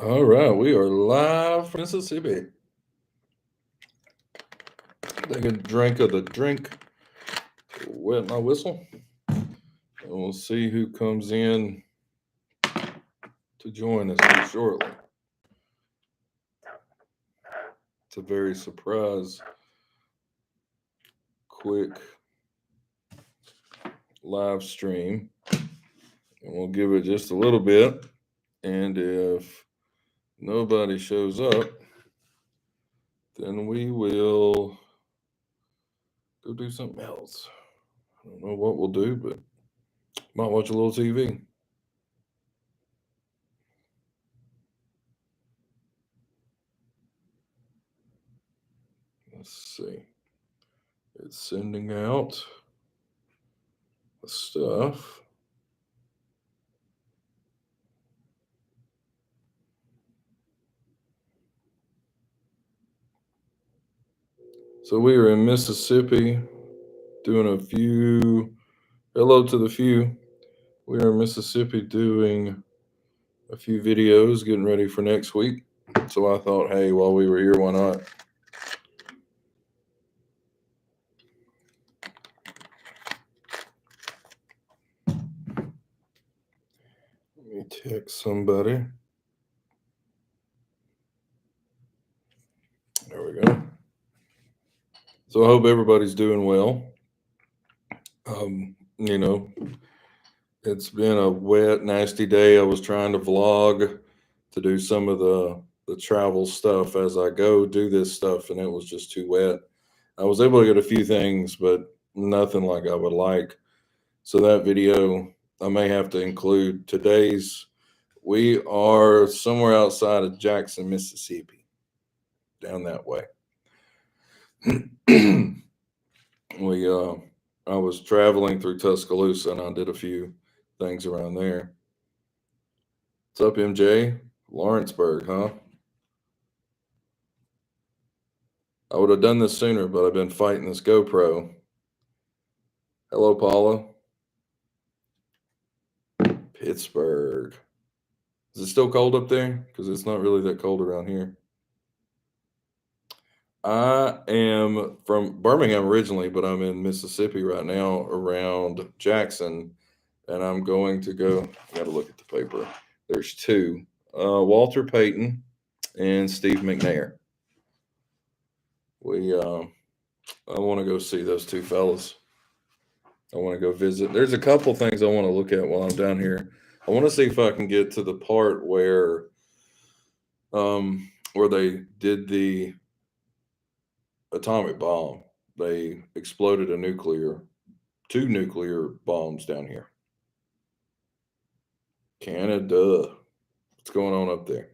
All right, we are live from Mississippi. Take a drink of the drink, wet my whistle, and we'll see who comes in to join us here shortly. It's a very surprise, quick live stream, and we'll give it just a little bit. And if nobody shows up, then we will go do something else. I don't know what we'll do, but might watch a little TV. Let's see. It's sending out the stuff. So we are in Mississippi doing a few. Hello to the few. We are in Mississippi doing a few videos, getting ready for next week. So I thought, hey, while we were here, why not? Let me text somebody. There we go. So I hope everybody's doing well. You know, it's been a wet, nasty day. I was trying to vlog to do some of the travel stuff as I go do this stuff, and it was just too wet. I was able to get a few things, but nothing like I would like. So that video I may have to include today's. We are somewhere outside of Jackson, Mississippi, down that way. I was traveling through Tuscaloosa and I did a few things around there. What's up, MJ? Lawrenceburg, huh? I would have done this sooner, but I've been fighting this GoPro. Hello, Paula. Pittsburgh. Is it still cold up there? Because it's not really that cold around here. I am from Birmingham originally, but I'm in Mississippi right now around Jackson, and I'm going to go. I got to look at the paper. There's two, Walter Payton and Steve McNair. I want to go see those two fellas. I want to go visit. There's a couple things I want to look at while I'm down here. I want to see if I can get to the part where they did the atomic bomb. They exploded two nuclear bombs down here. Canada. What's going on up there?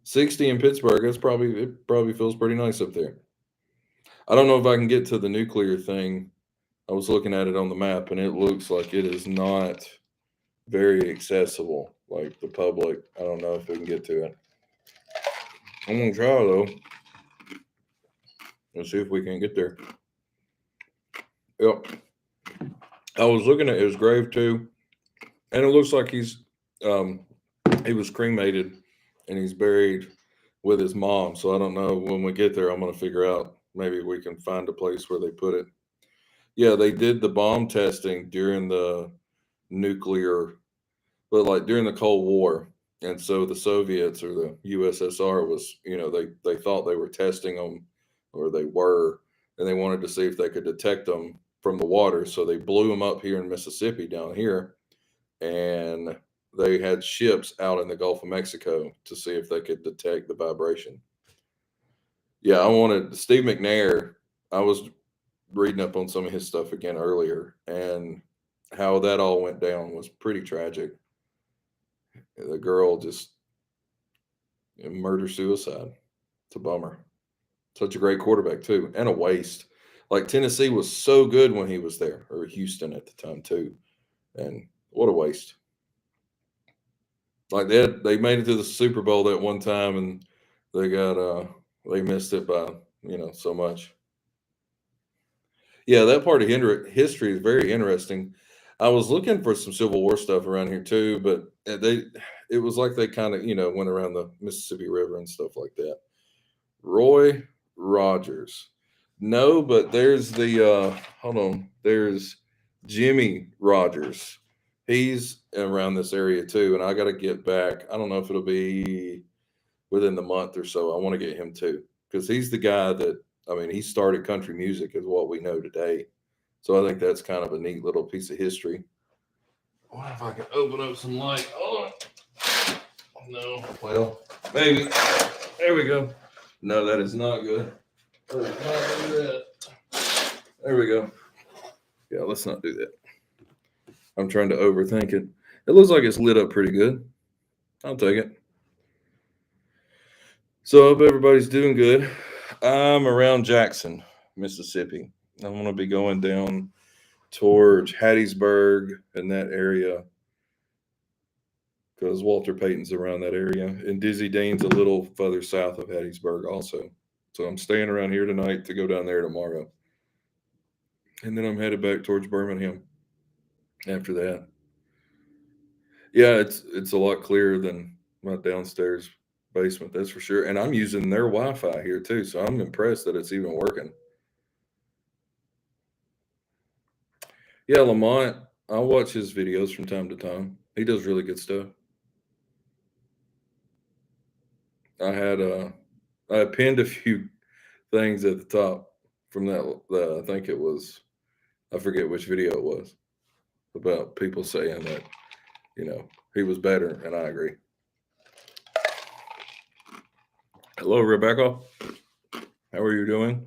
60 in Pittsburgh. It probably feels pretty nice up there. I don't know if I can get to the nuclear thing. I was looking at it on the map and it looks like it is not very accessible, like the public. I don't know if we can get to it. I'm gonna try though. Let's see if we can get there. Yep. I was looking at his grave too, and it looks like he was cremated and he's buried with his mom. So I don't know, when we get there, I'm gonna figure out, maybe we can find a place where they put it. Yeah, they did the bomb testing during the nuclear, but like during the Cold War. And so the Soviets or the USSR was, they thought they were testing them, or they were, and they wanted to see if they could detect them from the water. So they blew them up here in Mississippi down here, and they had ships out in the Gulf of Mexico to see if they could detect the vibration. Yeah, I wanted Steve McNair. I was reading up on some of his stuff again earlier, and how that all went down was pretty tragic. The girl just murder suicide. It's a bummer. Such a great quarterback too, and a waste. Like Tennessee was so good when he was there, or Houston at the time too, and what a waste. Like they made it to the Super Bowl that one time, and they missed it by so much. Yeah, that part of history is very interesting. I was looking for some Civil War stuff around here too, but it was like they kind of, went around the Mississippi River and stuff like that. Roy Rogers. No, but there's hold on. There's Jimmy Rogers. He's around this area too, and I got to get back. I don't know if it'll be within the month or so. I want to get him too because he's the guy that, I mean, he started country music as what we know today. So I think that's kind of a neat little piece of history. I wonder if I can open up some light. Oh no. Well, maybe. There we go. No, that is not good. Let's not do that. There we go. Yeah, let's not do that. I'm trying to overthink it. It looks like it's lit up pretty good. I'll take it. So I hope everybody's doing good. I'm around Jackson, Mississippi. I'm going to be going down towards Hattiesburg and that area because Walter Payton's around that area. And Dizzy Dean's a little further south of Hattiesburg also. So I'm staying around here tonight to go down there tomorrow. And then I'm headed back towards Birmingham after that. Yeah, it's a lot clearer than my downstairs basement, that's for sure. And I'm using their Wi-Fi here too, so I'm impressed that it's even working. Yeah, Lamont, I watch his videos from time to time. He does really good stuff. I pinned a few things at the top from that I think it was, I forget which video it was, about people saying that, he was better, and I agree. Hello, Rebecca. How are you doing?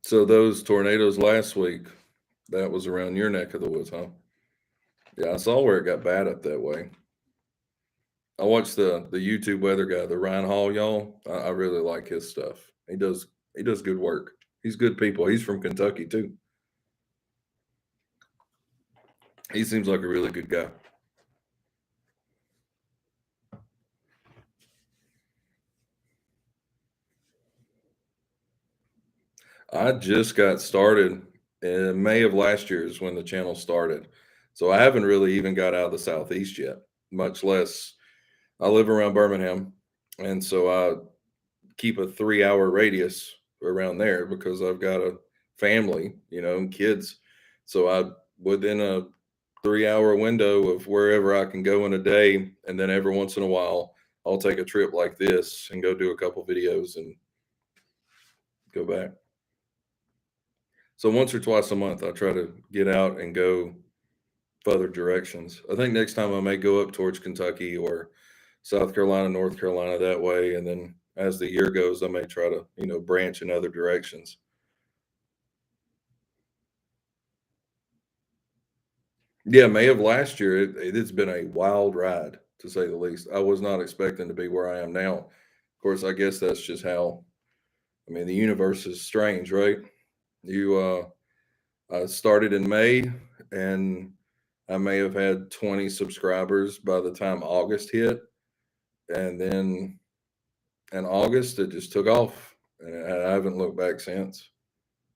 So those tornadoes last week, that was around your neck of the woods, huh? Yeah, I saw where it got bad up that way. I watched the YouTube weather guy, the Ryan Hall, y'all. I really like his stuff. He does good work. He's good people. He's from Kentucky too. He seems like a really good guy. I just got started in May of last year is when the channel started. So I haven't really even got out of the southeast yet, much less I live around Birmingham. And so I keep a 3-hour radius around there because I've got a family, and kids. So I within a 3-hour window of wherever I can go in a day, and then every once in a while I'll take a trip like this and go do a couple videos and go back. So once or twice a month I try to get out and go further directions. I think next time I may go up towards Kentucky or South Carolina, North Carolina that way, and then as the year goes, I may try to, branch in other directions. Yeah, May of last year, it's been a wild ride to say the least. I was not expecting to be where I am now. Of course, I guess that's just how. I mean, the universe is strange, right? I started in May, and I may have had 20 subscribers by the time August hit, and then in August it just took off, and I haven't looked back since.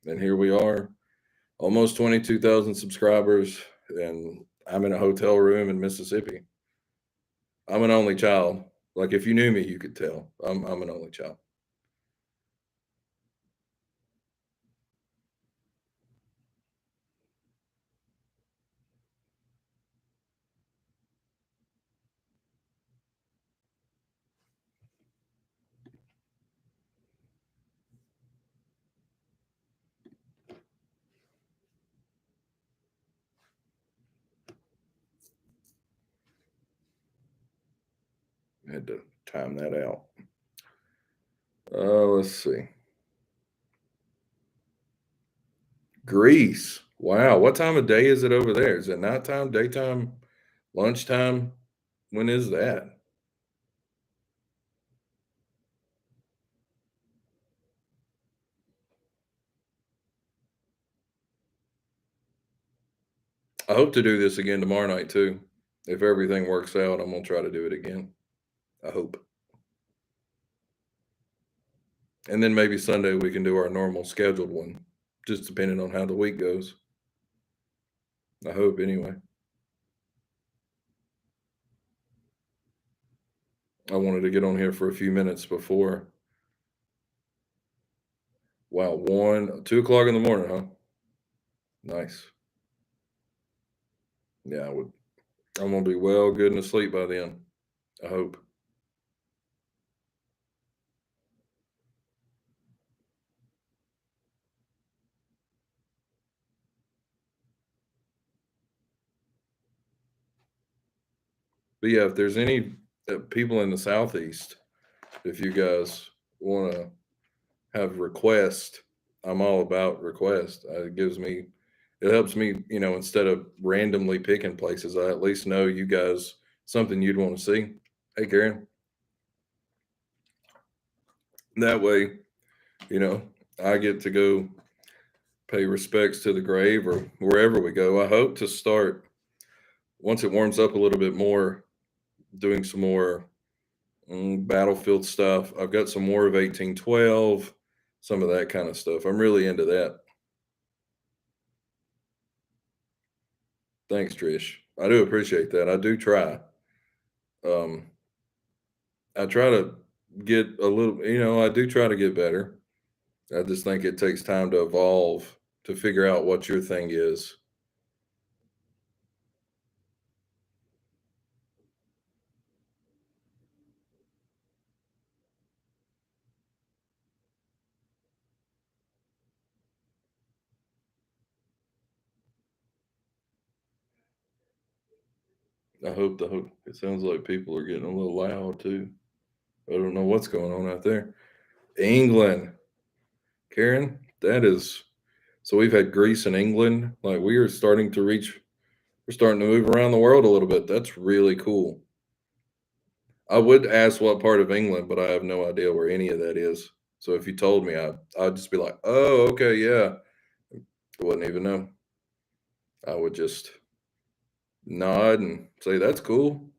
And here we are, almost 22,000 subscribers, and I'm in a hotel room in Mississippi. I'm an only child. Like if you knew me, you could tell. I'm an only child. I had to time that out. Let's see. Greece. Wow. What time of day is it over there? Is it nighttime, daytime, lunchtime? When is that? I hope to do this again tomorrow night too. If everything works out, I'm gonna try to do it again. I hope. And then maybe Sunday we can do our normal scheduled one, just depending on how the week goes. I hope anyway. I wanted to get on here for a few minutes before. Wow, 2 o'clock in the morning, huh? Nice. Yeah, I'm gonna be well good and asleep by then. I hope. But yeah, if there's any people in the southeast, if you guys want to have requests, I'm all about requests. It helps me, instead of randomly picking places, I at least know you guys something you'd want to see. Hey, Karen. That way, you know, I get to go pay respects to the grave or wherever we go. I hope to start once it warms up a little bit more, doing some more battlefield stuff. I've got some more of 1812, some of that kind of stuff. I'm really into that. Thanks, Trish. I do appreciate that. I do try. Um, I try to get a little, I do try to get better. I just think it takes time to evolve to figure out what your thing is. It sounds like people are getting a little loud too. I don't know what's going on out there. England, Karen, that is so we've had Greece and England. Like we're starting to move around the world a little bit. That's really cool. I would ask what part of England, but I have no idea where any of that is. So if you told me, I'd just be like, oh, okay, yeah. I wouldn't even know. I would just nod and say, that's cool.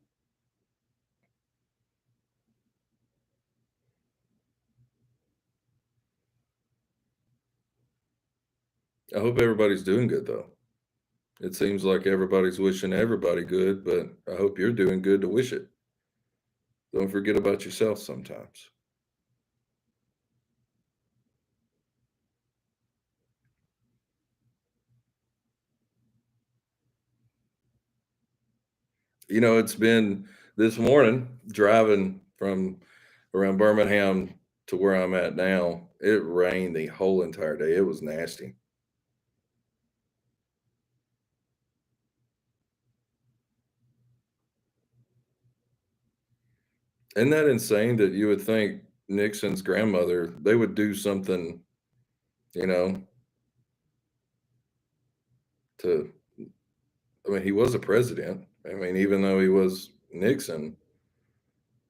I hope everybody's doing good though. It seems like everybody's wishing everybody good, but I hope you're doing good to wish it. Don't forget about yourself sometimes. It's been this morning driving from around Birmingham to where I'm at now. It rained the whole entire day. It was nasty. Isn't that insane that you would think Nixon's grandmother, they would do something, you know, to, I mean, he was a president. I mean, even though he was Nixon,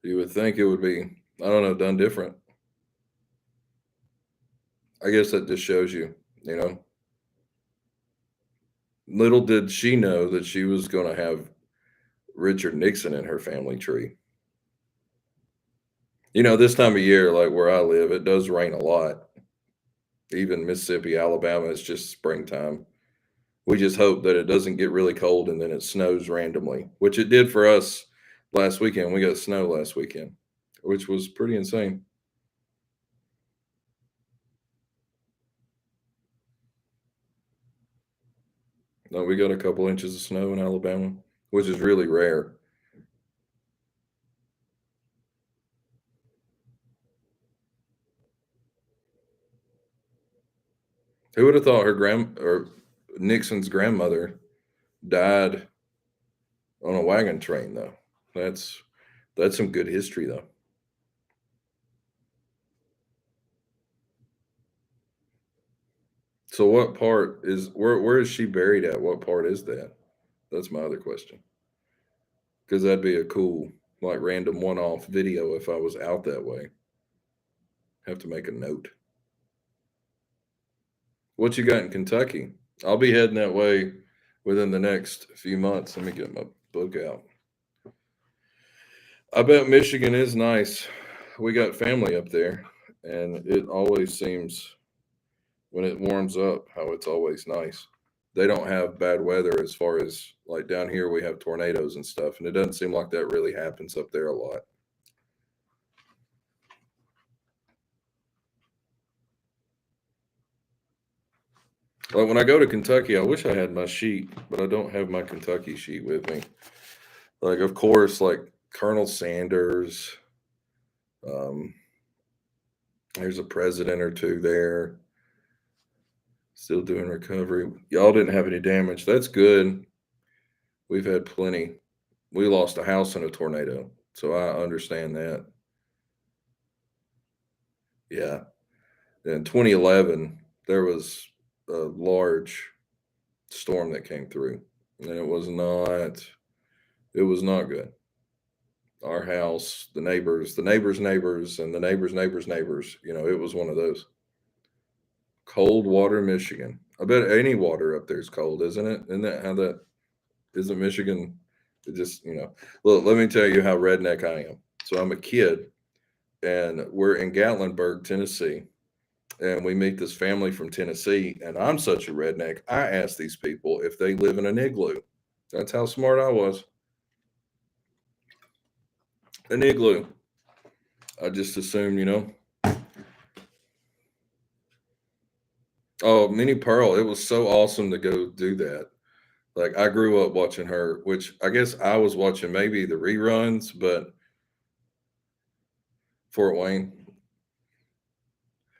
you would think it would be, I don't know, done different. I guess that just shows you, you know, little did she know that she was going to have Richard Nixon in her family tree. This time of year, like where I live, it does rain a lot. Even Mississippi, Alabama, it's just springtime. We just hope that it doesn't get really cold and then it snows randomly, which it did for us last weekend. We got snow last weekend, which was pretty insane. No, we got a couple inches of snow in Alabama, which is really rare. Who would have thought her grand or Nixon's grandmother died on a wagon train though? That's that's some good history though. So what part is where is she buried at? What part is that? That's my other question. Because that'd be a cool, like random one off video if I was out that way. Have to make a note. What you got in Kentucky? I'll be heading that way within the next few months. Let me get my book out. I bet Michigan is nice. We got family up there. and it always seems when it warms up how it's always nice. They don't have bad weather as far as like down here we have tornadoes and stuff, and it doesn't seem like that really happens up there a lot. Like when I go to Kentucky, I wish I had my sheet, but I don't have my Kentucky sheet with me. Like, of course, like Colonel Sanders. Um, there's a president or two there still doing recovery. Y'all didn't have any damage. That's good. We've had plenty. We lost a house in a tornado, so I understand that. Yeah. In 2011, there was a large storm that came through, and it was not good. Our house, the neighbors' neighbors, and the neighbors' neighbors' neighbors. It was one of those. Cold water, Michigan. I bet any water up there is cold, isn't it? Isn't that how that isn't Michigan? It just, look, let me tell you how redneck I am. So I'm a kid and we're in Gatlinburg, Tennessee. And we meet this family from Tennessee. And I'm such a redneck. I asked these people if they live in an igloo. That's how smart I was. An igloo. I just assumed. Oh, Minnie Pearl. It was so awesome to go do that. Like I grew up watching her, which I guess I was watching maybe the reruns, but Fort Wayne.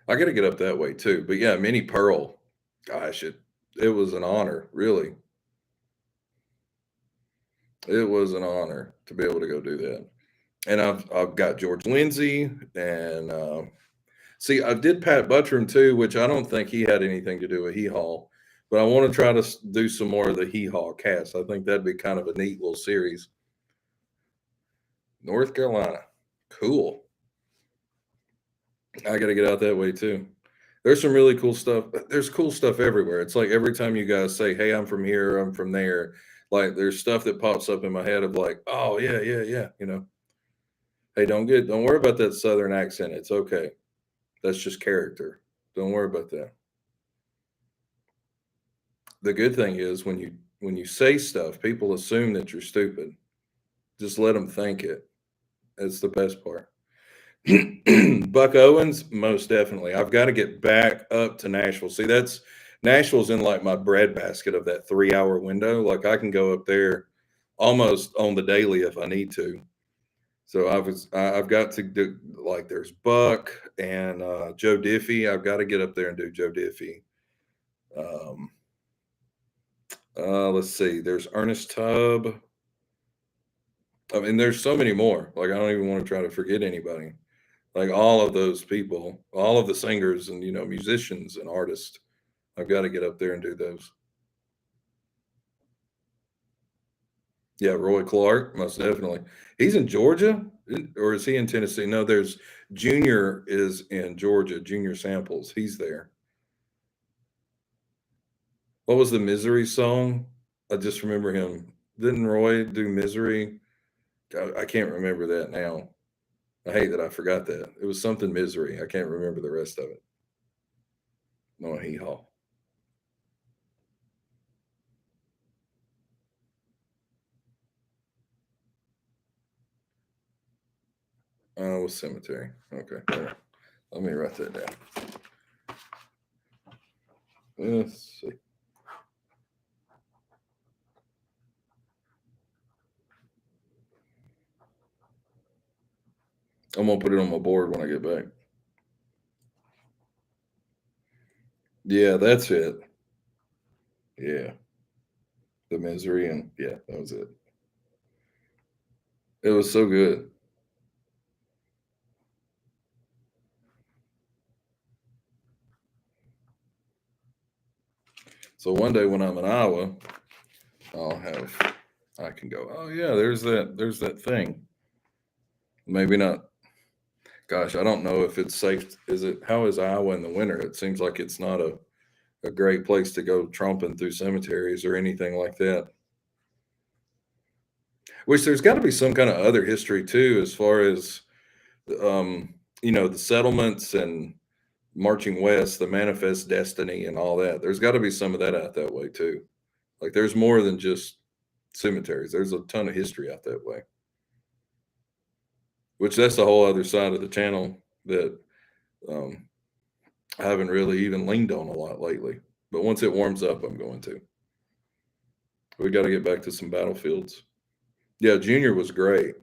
I got to get up that way too. But yeah, Minnie Pearl. Gosh, it was an honor, really. It was an honor to be able to go do that. And I've got George Lindsay and see I did Pat Buttram too, which I don't think he had anything to do with Hee Haw, but I want to try to do some more of the Hee Haw cast. I think that'd be kind of a neat little series. North Carolina, cool. I got to get out that way too. There's some really cool stuff. There's cool stuff everywhere. It's like every time you guys say, "Hey, I'm from here, I'm from there," like there's stuff that pops up in my head of like, "Oh yeah, yeah, yeah." Hey, don't worry about that southern accent. It's okay. That's just character. Don't worry about that. The good thing is when you say stuff, people assume that you're stupid. Just let them think it. That's the best part. Buck Owens, most definitely. I've got to get back up to Nashville. See, that's Nashville's in like my breadbasket of that 3 hour window. Like I can go up there almost on the daily if I need to. So I've got to do like there's Buck and Joe Diffie. I've got to get up there and do Joe Diffie. Um, let's see. There's Ernest Tubb. I mean, there's so many more. Like I don't even want to try to forget anybody. Like all of those people, all of the singers and musicians and artists. I've got to get up there and do those. Yeah, Roy Clark, most definitely. He's in Georgia, or is he in Tennessee? No, there's Junior is in Georgia. Junior Samples, he's there. What was the Misery song? I just remember him. Didn't Roy do Misery? I can't remember that now. I hate that I forgot that. It was something Misery. I can't remember the rest of it. No, Hee Haw. Oh, it was Cemetery. Okay. All right. Let me write that down. Let's see. I'm gonna put it on my board when I get back. Yeah, that's it. Yeah, the Misery and yeah, that was it. It was so good. So one day when I'm in Iowa, I can go. Oh yeah, there's that thing. Maybe not. Gosh, I don't know if it's safe. Is it? How is Iowa in the winter? It seems like it's not a great place to go tromping through cemeteries or anything like that. Which there's got to be some kind of other history too, as far as um, the settlements and marching west, the manifest destiny and all that. There's got to be some of that out that way too. Like there's more than just cemeteries. There's a ton of history out that way. Which that's the whole other side of the channel that um, I haven't really even leaned on a lot lately. But once it warms up, I'm going to. We got to get back to some battlefields. Yeah, Junior was great.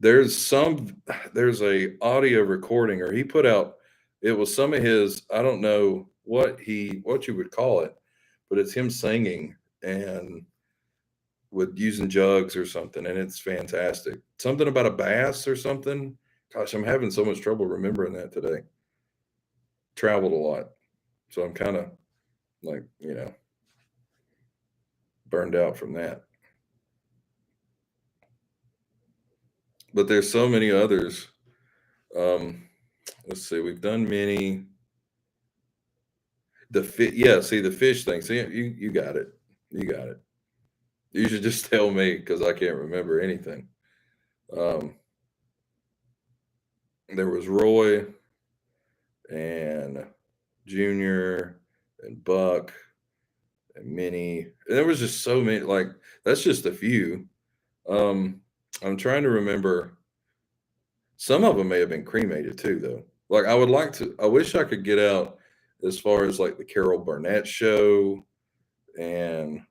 There's a audio recording, or he put out, it was some of his, I don't know what you would call it, but it's him singing and with using jugs or something, and it's fantastic. Something about a bass or something. Gosh, I'm having so much trouble remembering that today. Traveled a lot, so I'm kind of like, burned out from that. But there's so many others. Let's see, we've done many. Yeah, see the fish thing. See, you got it. You got it. You should just tell me because I can't remember anything. Um, there was Roy and Junior and Buck and Minnie. And there was just so many. Like that's just a few. I'm trying to remember. Some of them may have been cremated too, though. Like I would like to. I wish I could get out as far as like the Carol Burnett show and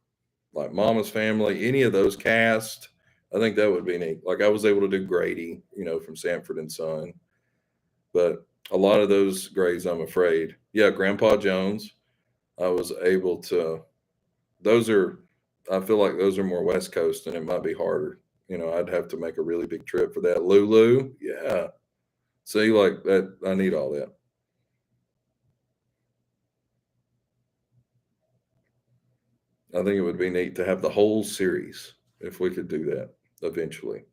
like Mama's Family, any of those cast. I think that would be neat. Like I was able to do Grady, from Sanford and Son, but a lot of those graves, I'm afraid. Yeah, Grandpa Jones. I was able to. Those are. I feel like those are more West Coast, and it might be harder. I'd have to make a really big trip for that. Lulu, yeah. See, like that, I need all that. I think it would be neat to have the whole series if we could do that eventually.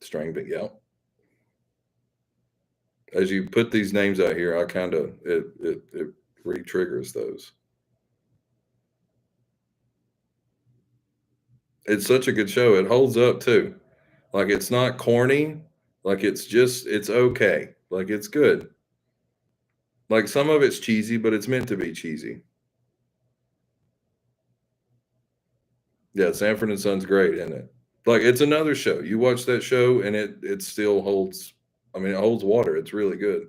String, but yeah. As you put these names out here, I kind of it re-triggers those. It's such a good show. It holds up too. Like it's not corny. Like it's okay. Like it's good. Like some of it's cheesy, but it's meant to be cheesy. Yeah, Sanford and Son's great, isn't it? Like it's another show. You watch that show and it still holds. I mean, it holds water. It's really good.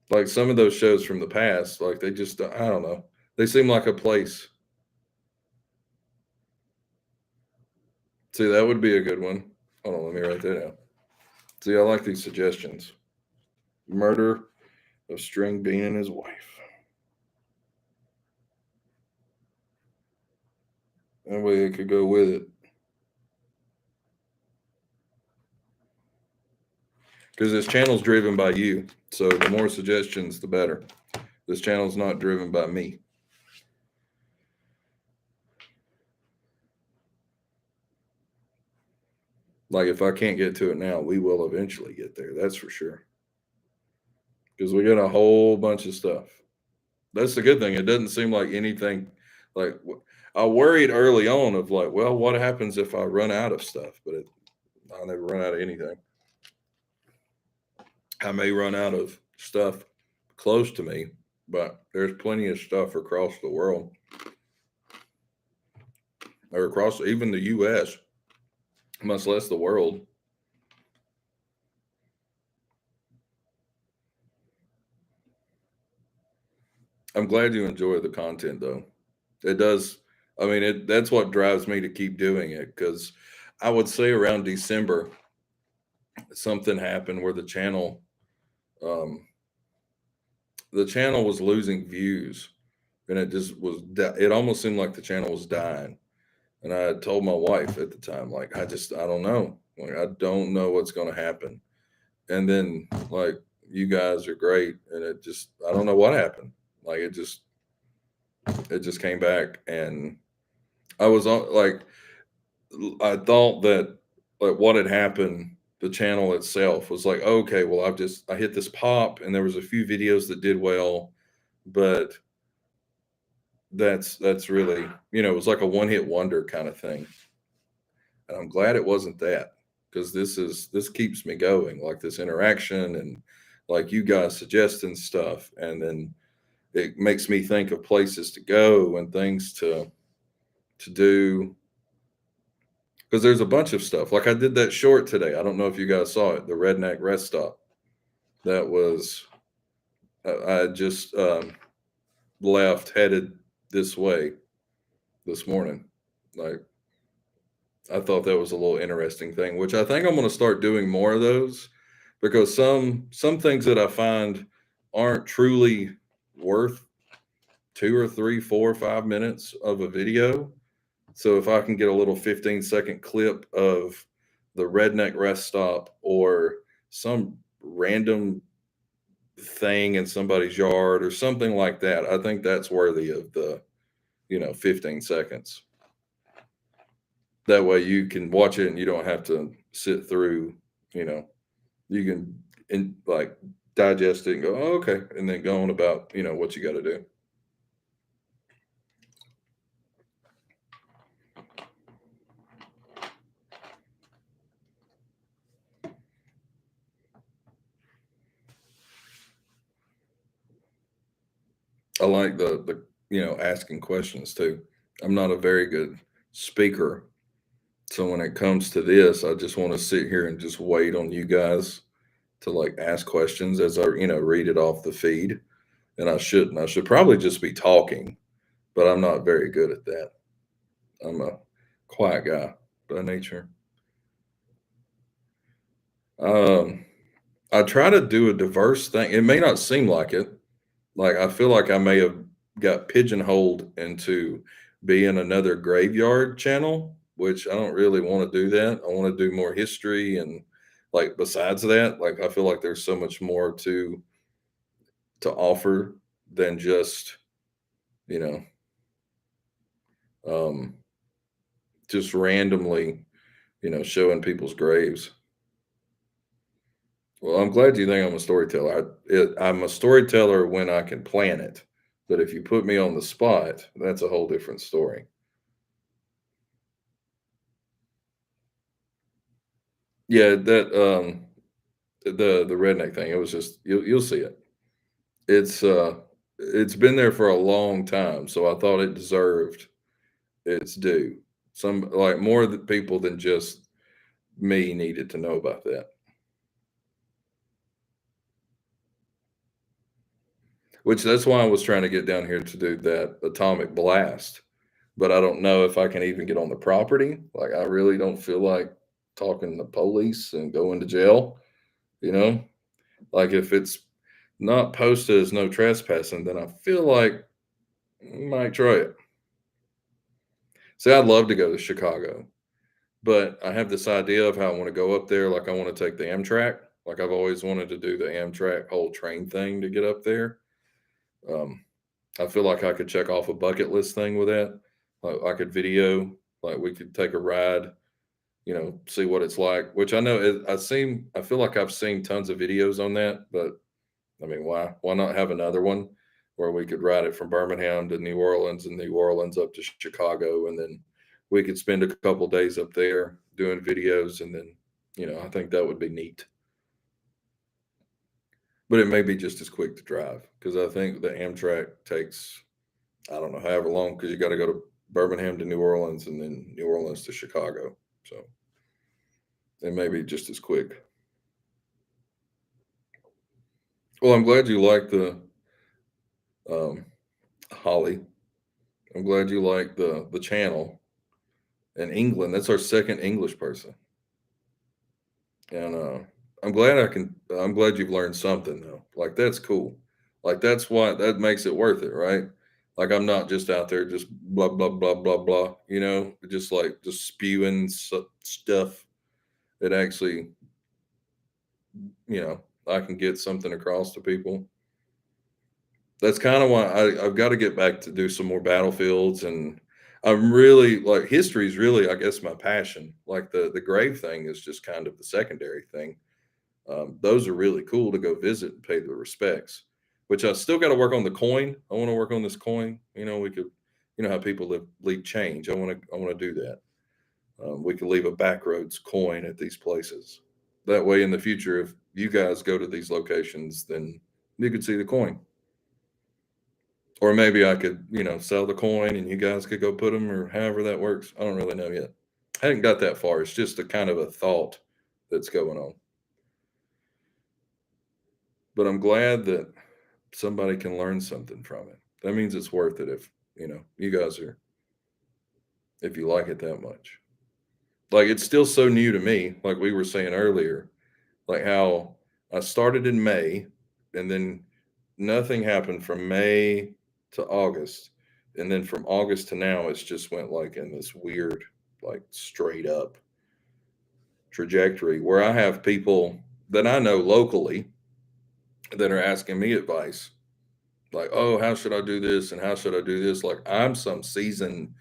Like some of those shows from the past, like they just I don't know. They seem like a place. See, that would be a good one. Hold on, let me write that down. See, I like these suggestions. Murder of String Bean and his wife. That way it could go with it. Because this channel's driven by you. So the more suggestions, the better. This channel's not driven by me. Like if I can't get to it now, we will eventually get there. That's for sure. Because we got a whole bunch of stuff. That's the good thing. It doesn't seem like anything. Like I worried early on of like, well, what happens if I run out of stuff? But I'll never run out of anything. I may run out of stuff close to me, but there's plenty of stuff across the world or across even the U.S., much less the world. I'm glad you enjoy the content, though. It does. I mean, that's what drives me to keep doing it because I would say around December, something happened where um, the channel was losing views, and it just was. It almost seemed like the channel was dying. And I told my wife at the time, like, I don't know. Like, I don't know what's going to happen. And then, like, you guys are great. And I don't know what happened. Like, it just came back. And I was on, like, I thought that, like, what had happened, the channel itself was like, okay, well, I hit this pop and there was a few videos that did well, but that's really, it was like a one hit wonder kind of thing. And I'm glad it wasn't that. because this keeps me going, like this interaction and like you guys suggesting stuff, and then it makes me think of places to go and things to do, because there's a bunch of stuff. Like I did that short today. I don't know if you guys saw it, the Redneck Rest Stop. That was I just left headed this way this morning. Like I thought that was a little interesting thing, which I think I'm going to start doing more of those, because some things that I find aren't truly worth 2 or 3, 4, 5 minutes of a video. So if I can get a little 15-second clip of the Redneck Rest Stop or some random thing in somebody's yard or something like that, I think that's worthy of the 15 seconds. That way you can watch it and you don't have to sit through, you can like digest it and go, oh, okay, and then go on about what you got to do. I like the asking questions too. I'm not a very good speaker, so when it comes to this, I just want to sit here and just wait on you guys to like ask questions as I read it off the feed. And I shouldn't. I should probably just be talking, but I'm not very good at that. I'm a quiet guy by nature. Um, I try to do a diverse thing. It may not seem like it. Like I feel like I may have got pigeonholed into being another graveyard channel, which I don't really want to do that. I want to do more history and like besides that, like I feel like there's so much more to offer than just, you know, um just randomly, showing people's graves. Well, I'm glad you think I'm a storyteller. I'm a storyteller when I can plan it, but if you put me on the spot, that's a whole different story. Yeah, that the redneck thing. It was just you'll see it. It's been there for a long time, so I thought it deserved its due. Some like more people than just me needed to know about that. Which that's why I was trying to get down here to do that atomic blast, but I don't know if I can even get on the property. Like I really don't feel like talking to police and going to jail, you know? Like if it's not posted as no trespassing, then I feel like I might try it. See, I'd love to go to Chicago, but I have this idea of how I want to go up there. Like I want to take the Amtrak. Like I've always wanted to do the Amtrak whole train thing to get up there. Um, I feel like I could check off a bucket list thing with that. Like I could video, like we could take a ride, see what it's like. Which I know I feel like I've seen tons of videos on that, but I mean, why not have another one where we could ride it from Birmingham to New Orleans and New Orleans up to Chicago, and then we could spend a couple days up there doing videos, and then I think that would be neat. But it may be just as quick to drive because I think the Amtrak takes, I don't know, however long, because you got to go to Birmingham to New Orleans and then New Orleans to Chicago. So it may be just as quick. Well, I'm glad you like the um, Holly. I'm glad you like the channel in England. That's our second English person, and I'm glad you've learned something though. Like that's cool. Like that's why that makes it worth it, right? Like I'm not just out there just blah blah blah blah blah, just like just spewing stuff. It actually, I can get something across to people. That's kind of why I've got to get back to do some more battlefields, and I'm really like history is really, I guess, my passion. Like the grave thing is just kind of the secondary thing. Those are really cool to go visit and pay the respects. Which I still got to work on the coin. I want to work on this coin. We could, how people leave change. I want to do that. We could leave a backroads coin at these places. That way, in the future, if you guys go to these locations, then you could see the coin. Or maybe I could, sell the coin and you guys could go put them, or however that works. I don't really know yet. I hadn't got that far. It's just a kind of a thought that's going on. But I'm glad that somebody can learn something from it. That means it's worth it if, you guys are, if you like it that much. Like, it's still so new to me, like we were saying earlier, like how I started in May and then nothing happened from May to August. And then from August to now, it's just went like in this weird, like straight up trajectory where I have people that I know locally that are asking me advice. Like, oh, how should I do this? And how should I do this? Like, I'm some seasoned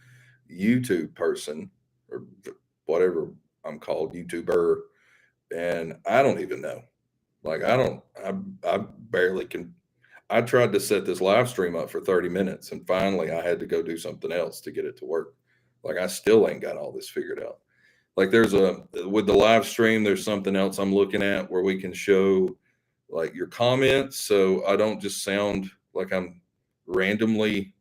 YouTube person or whatever I'm called, YouTuber, and I don't even know. Like, I barely can. I tried to set this live stream up for 30 minutes and finally I had to go do something else to get it to work. Like, I still ain't got all this figured out. Like, with the live stream, there's something else I'm looking at where we can show like your comments. So I don't just sound like I'm randomly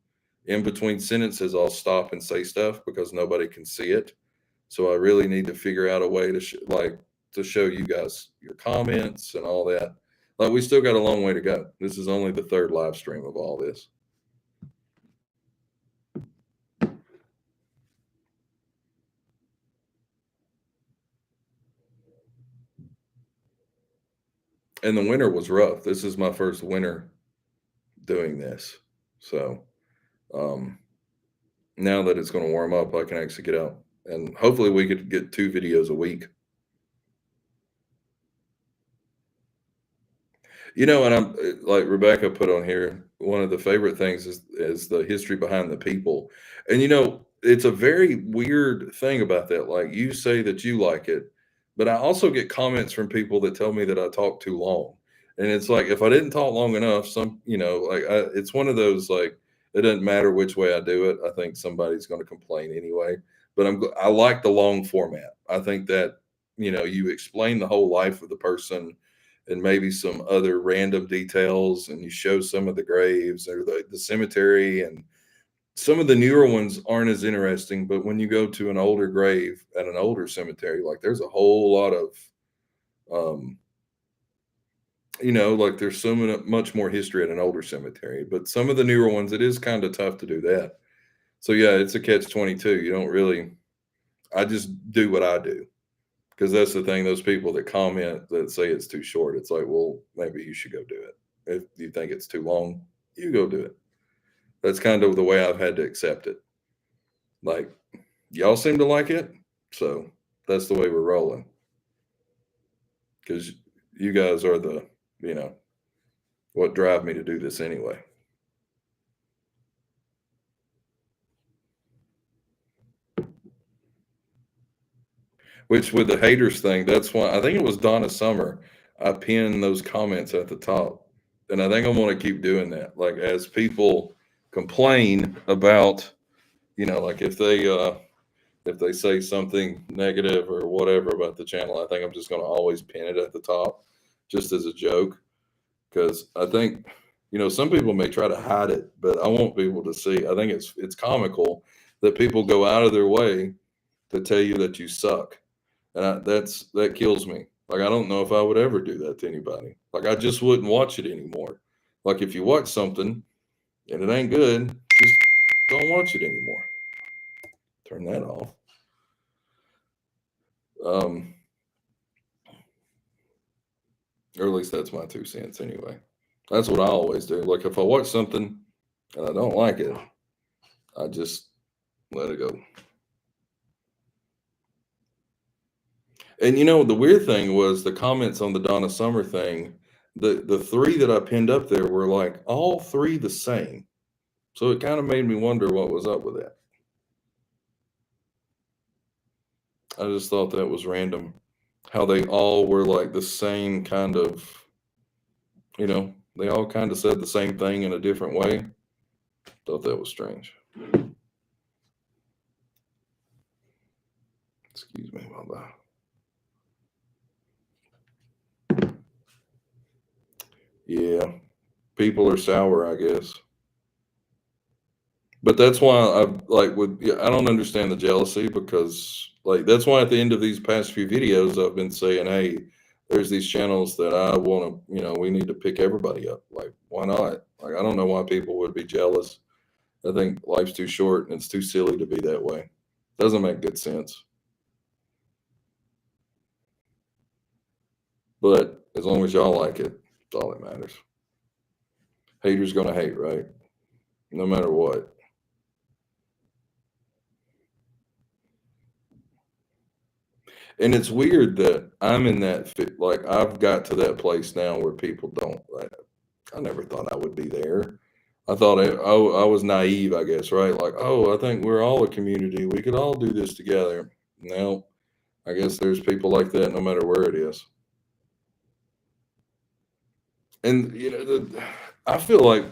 in between sentences. I'll stop and say stuff because nobody can see it. So I really need to figure out a way to to show you guys your comments and all that. Like, we still got a long way to go. This is only the third live stream of all this. And the winter was rough. This is my first winter doing this. So now that it's going to warm up, I can actually get out. And hopefully we could get 2 videos a week. And I'm like Rebecca put on here, one of the favorite things is the history behind the people. And it's a very weird thing about that. Like, you say that you like it, but I also get comments from people that tell me that I talk too long. And it's like, if I didn't talk long enough, it's one of those, like, it doesn't matter which way I do it. I think somebody's going to complain anyway. But I like the long format. I think that, you explain the whole life of the person and maybe some other random details, and you show some of the graves or the cemetery, and some of the newer ones aren't as interesting. But when you go to an older grave at an older cemetery, like, there's a whole lot of like, there's so much more history at an older cemetery. But some of the newer ones, it is kind of tough to do that. So yeah, it's a catch-22. You don't really, I just do what I do. Because that's the thing, those people that comment that say it's too short, it's like, well, maybe you should go do it. If you think it's too long, you go do it. That's kind of the way I've had to accept it. Like, y'all seem to like it, so that's the way we're rolling. Because you guys are what drive me to do this anyway. Which, with the haters thing, that's why I think it was Donna Summer. I pinned those comments at the top. And I think I'm going to keep doing that. Like, as people complain about, like, if they say something negative or whatever about the channel, I think I'm just going to always pin it at the top just as a joke. Because I think, some people may try to hide it, but I want people to see. I think it's comical that people go out of their way to tell you that you suck. And that kills me. Like, I don't know if I would ever do that to anybody. Like, I just wouldn't watch it anymore. Like, if you watch something and it ain't good, just don't watch it anymore. Turn that off. Or at least that's my 2 cents anyway. That's what I always do. Like, if I watch something and I don't like it, I just let it go. And the weird thing was the comments on the Donna Summer thing, the 3 that I pinned up there were like all 3 the same. So it kind of made me wonder what was up with that. I just thought that was random. How they all were like the same kind of, they all kind of said the same thing in a different way. Thought that was strange. Excuse me, my bad. Yeah, people are sour, I guess. But that's why I don't understand the jealousy because like that's why at the end of these past few videos I've been saying, hey, there's these channels that I want to, we need to pick everybody up. Like, why not? Like, I don't know why people would be jealous. I think life's too short and it's too silly to be that way. Doesn't make good sense. But as long as y'all like it, that's all that matters. Haters gonna hate, right? No matter what. And it's weird that I'm in that fit. Like I've got to that place now where people don't. Like, I never thought I would be there. I thought I was naive, I guess, right? Like, oh, I think we're all a community. We could all do this together. No, I guess there's people like that no matter where it is. And I feel like,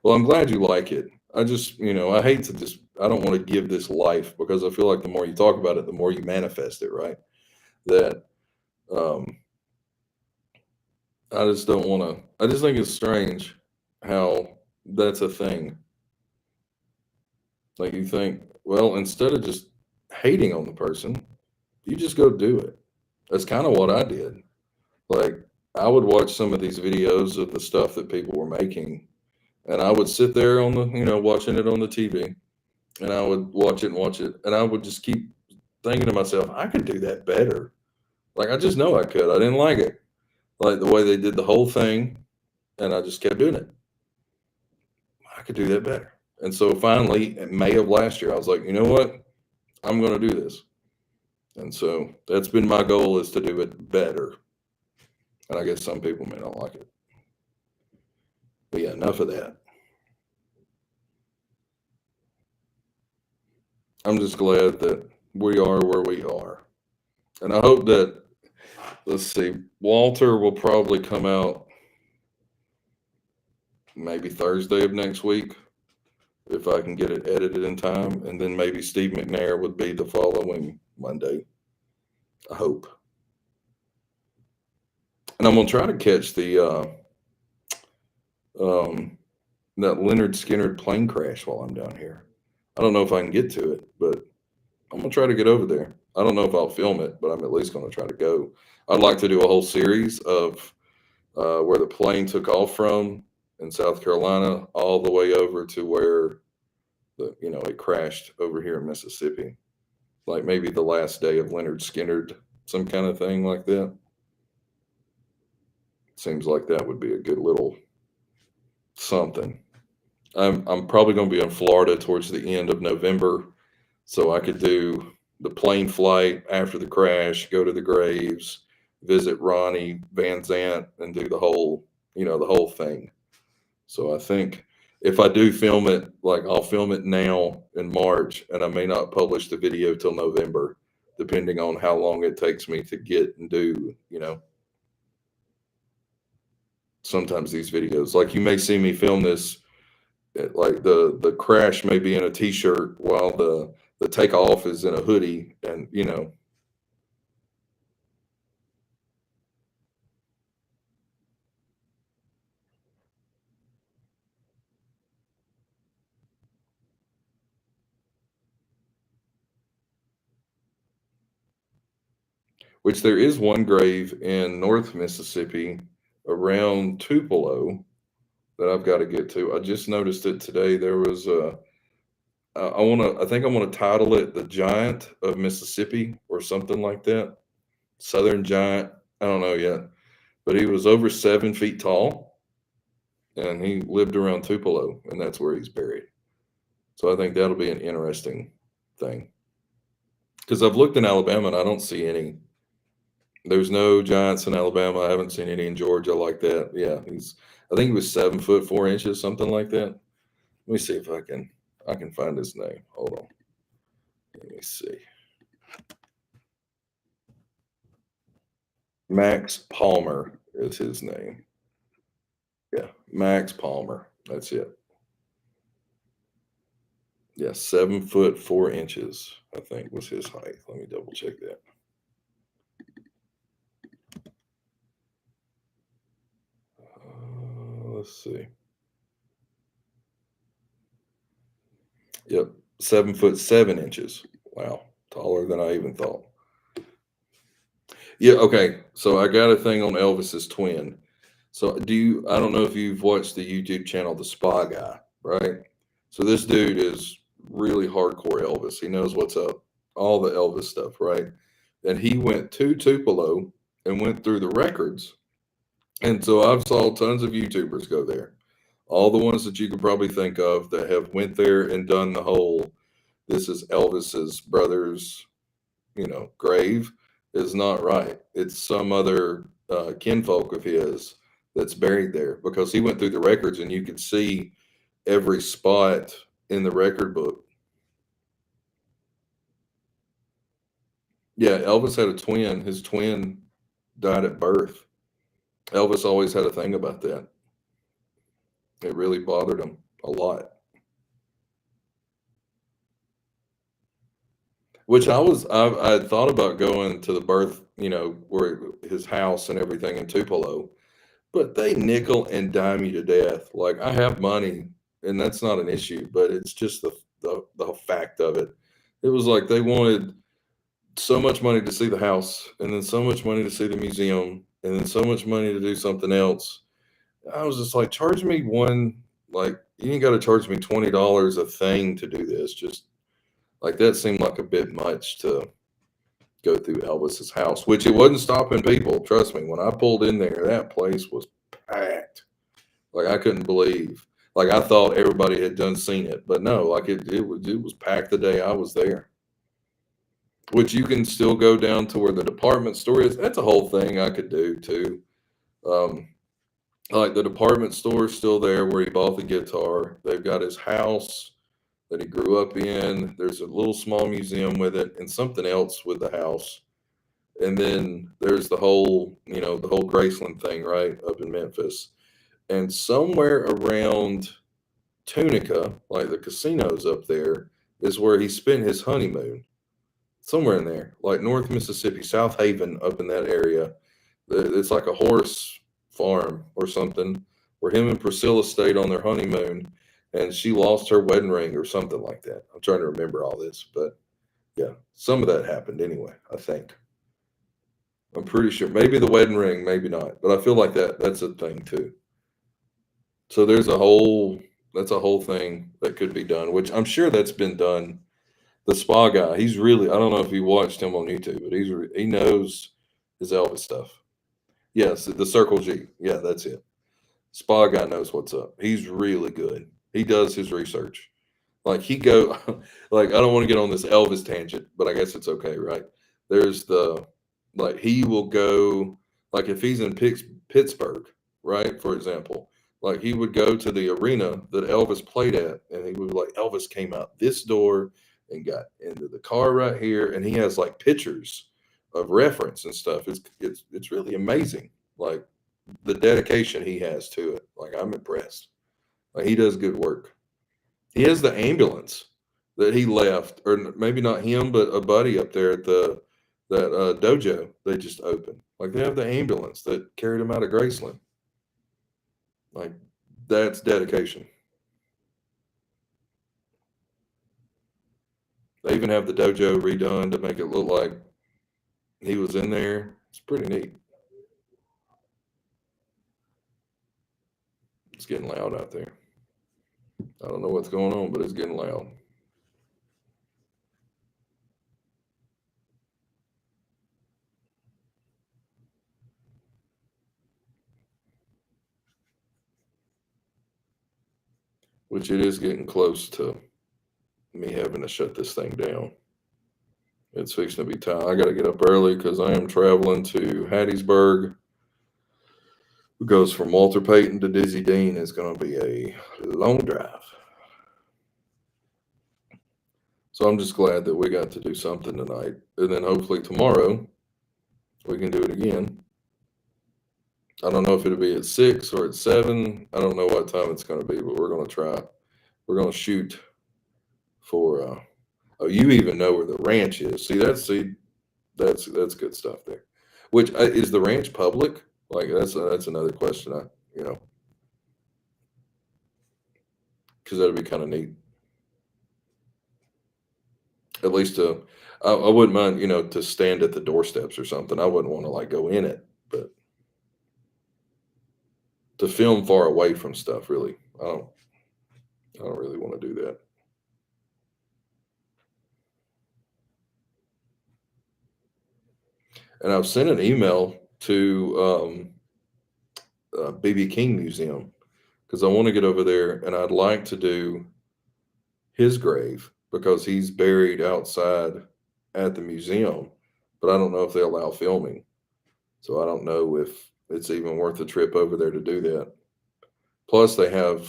well, I'm glad you like it. I just, I hate to just, I don't want to give this life because I feel like the more you talk about it, the more you manifest it, right? That um, I just don't want to. I just think it's strange how that's a thing. Like you think, well, instead of just hating on the person, you just go do it. That's kind of what I did. Like I would watch some of these videos of the stuff that people were making, and I would sit there on the, watching it on the TV, and I would watch it, and I would just keep thinking to myself, I could do that better. Like I just know I could. I didn't like it, like the way they did the whole thing, and I just kept doing it. I could do that better. And so finally, in May of last year, I was like, you know what? I'm going to do this. And so that's been my goal is to do it better. And I guess some people may not like it. But yeah, enough of that. I'm just glad that we are where we are. And I hope that, let's see, Walter will probably come out maybe Thursday of next week if I can get it edited in time. And then maybe Steve McNair would be the following Monday. I hope. And I'm going to try to catch the that Leonard Skinner plane crash while I'm down here. I don't know if I can get to it, but I'm gonna try to get over there. I don't know if I'll film it, but I'm at least gonna try to go. I'd like to do a whole series of where the plane took off from in South Carolina, all the way over to where it crashed over here in Mississippi. Like maybe the last day of Leonard Skinner, some kind of thing like that. Seems like that would be a good little something. I'm probably going to be in Florida towards the end of November, so I could do the plane flight after the crash, go to the graves, visit Ronnie Van Zant, and do the whole thing. So I think if I do film it, like I'll film it now in March, and I may not publish the video till November, depending on how long it takes me to get and do. Sometimes these videos, like you may see me film this like the crash may be in a t-shirt while the takeoff is in a hoodie, and which there is one grave in North Mississippi around Tupelo that I've got to get to. I just noticed it today. There was a I think I want to title it The Giant of Mississippi or something like that. Southern Giant. I don't know yet, but he was over 7 feet tall, and he lived around Tupelo, and that's where he's buried. So I think that'll be an interesting thing. Because I've looked in Alabama and I don't see any. There's no giants in Alabama. I haven't seen any in Georgia like that. Yeah, I think he was 7 foot 4 inches, something like that. Let me see if I can find his name. Hold on. Let me see. Max Palmer is his name. Yeah, Max Palmer. That's it. Yeah, 7 foot 4 inches, I think was his height. Let me double check that. Let's see. Yep, 7 foot 7 inches. Wow, taller than I even thought. Yeah, okay. So I got a thing on Elvis's twin. So I don't know if you've watched the YouTube channel The Spa Guy, right? So this dude is really hardcore Elvis. He knows what's up, all the Elvis stuff, right? And he went to Tupelo and went through the records. And so I've saw tons of YouTubers go there. All the ones that you could probably think of that have went there and done the whole this is Elvis's brother's, grave is not right. It's some other kinfolk of his that's buried there because he went through the records and you could see every spot in the record book. Yeah, Elvis had a twin. His twin died at birth. Elvis always had a thing about that. It really bothered him a lot. Which I had thought about going to the birth, where his house and everything in Tupelo, but they nickel and dime you to death. Like I have money, and that's not an issue, but it's just the fact of it. It was like they wanted so much money to see the house, and then so much money to see the museum, and then so much money to do something else. I was just like, charge me one. Like you ain't got to charge me $20 a thing to do this. Just like that seemed like a bit much to go through Elvis's house, which it wasn't stopping people. Trust me, when I pulled in there, that place was packed. Like I couldn't believe. Like I thought everybody had done seen it, but no. Like it was packed the day I was there. Which you can still go down to where the department store is. That's a whole thing I could do too. Um, like the department store is still there where he bought the guitar. They've got his house that he grew up in. There's a little small museum with it and something else with the house. And then there's the whole Graceland thing, right, up in Memphis. And somewhere around Tunica, like the casinos up there, is where he spent his honeymoon. Somewhere in there, like North Mississippi, South Haven, up in that area. It's like a horse farm or something where him and Priscilla stayed on their honeymoon and she lost her wedding ring or something like that. I'm trying to remember all this, but yeah, some of that happened anyway, I think. I'm pretty sure. Maybe the wedding ring, maybe not. But I feel like that's a thing too. So that's a whole thing that could be done, which I'm sure that's been done. The Spa Guy, he's really, I don't know if you watched him on YouTube, but he knows his Elvis stuff. Yes, the Circle G. Yeah, that's it. Spa Guy knows what's up. He's really good. He does his research. Like he go like I don't want to get on this Elvis tangent, but I guess it's okay, right? There's the like he will go like if he's in Pittsburgh, right? For example, like he would go to the arena that Elvis played at, and he would be like Elvis came out this door and got into the car right here, and he has like pictures of reference and stuff. It's really amazing, like the dedication he has to it. Like I'm impressed. Like he does good work. He has the ambulance that he left, or maybe not him, but a buddy up there at that dojo they just opened. Like they have the ambulance that carried him out of Graceland. Like that's dedication. They even have the dojo redone to make it look like he was in there. It's pretty neat. It's getting loud out there. I don't know what's going on, but it's getting loud. Which it is getting close to me having to shut this thing down. It's fixing to be time. I got to get up early because I am traveling to Hattiesburg. It goes from Walter Payton to Dizzy Dean. It's going to be a long drive. So I'm just glad that we got to do something tonight. And then hopefully tomorrow we can do it again. I don't know if it'll be at 6 or at 7. I don't know what time it's going to be, but we're going to try. We're going to shoot for. Oh, you even know where the ranch is. That's good stuff there. Which is the ranch public? Like that's another question. Because that'd be kind of neat. At least I wouldn't mind, to stand at the doorsteps or something. I wouldn't want to like go in it, but to film far away from stuff, really, I don't really want to do that. And I've sent an email to BB King Museum because I want to get over there and I'd like to do his grave because he's buried outside at the museum, but I don't know if they allow filming. So I don't know if it's even worth the trip over there to do that. Plus, they have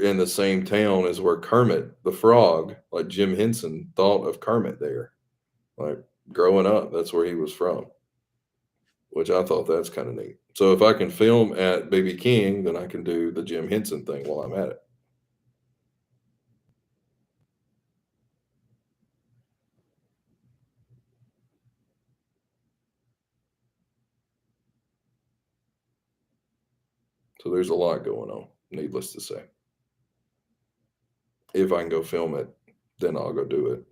in the same town as where Kermit the Frog, like Jim Henson, thought of Kermit there. Like growing up, that's where he was from, which I thought that's kind of neat. So if I can film at BB King, then I can do the Jim Henson thing while I'm at it. So there's a lot going on, needless to say. If I can go film it, then I'll go do it.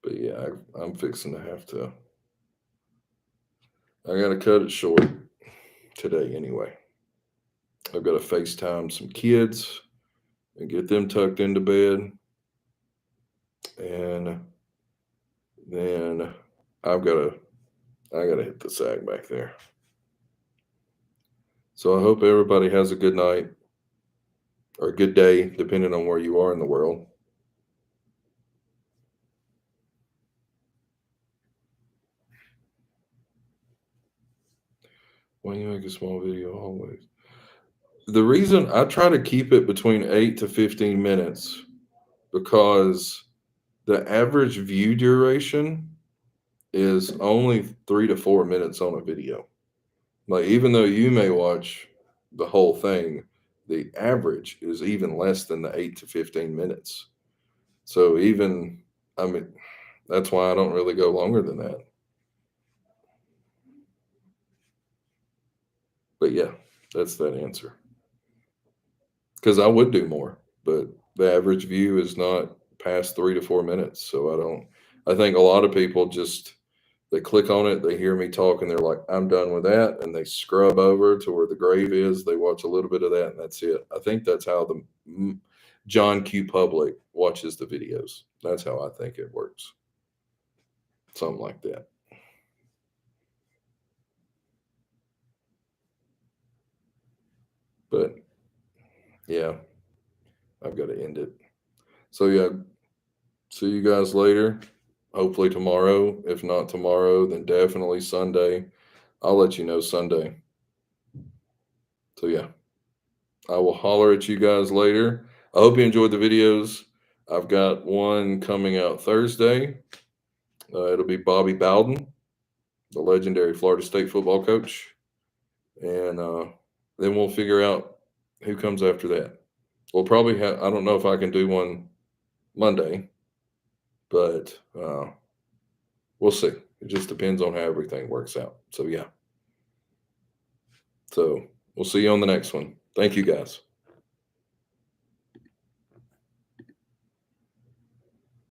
But yeah, I'm fixing to have to. I got to cut it short today anyway. I've got to FaceTime some kids and get them tucked into bed. And then I gotta hit the sag back there. So I hope everybody has a good night or a good day, depending on where you are in the world. Why you make a small video always? The reason I try to keep it between 8 to 15 minutes because the average view duration is only 3 to 4 minutes on a video. Like, even though you may watch the whole thing, the average is even less than the 8 to 15 minutes. So that's why I don't really go longer than that. But yeah, that's that answer. Because I would do more, but the average view is not past 3 to 4 minutes. So I think a lot of people they click on it, they hear me talk, and they're like, I'm done with that. And they scrub over to where the grave is. They watch a little bit of that, and that's it. I think that's how the John Q. Public watches the videos. That's how I think it works. Something like that. But yeah, I've got to end it. So yeah, see you guys later. Hopefully tomorrow. If not tomorrow, then definitely Sunday. I'll let you know Sunday. So yeah, I will holler at you guys later. I hope you enjoyed the videos. I've got one coming out Thursday. It'll be Bobby Bowden, the legendary Florida State football coach. And then we'll figure out who comes after that. We'll probably have, I don't know if I can do one Monday, but we'll see. It just depends on how everything works out. So, yeah. So, we'll see you on the next one. Thank you, guys.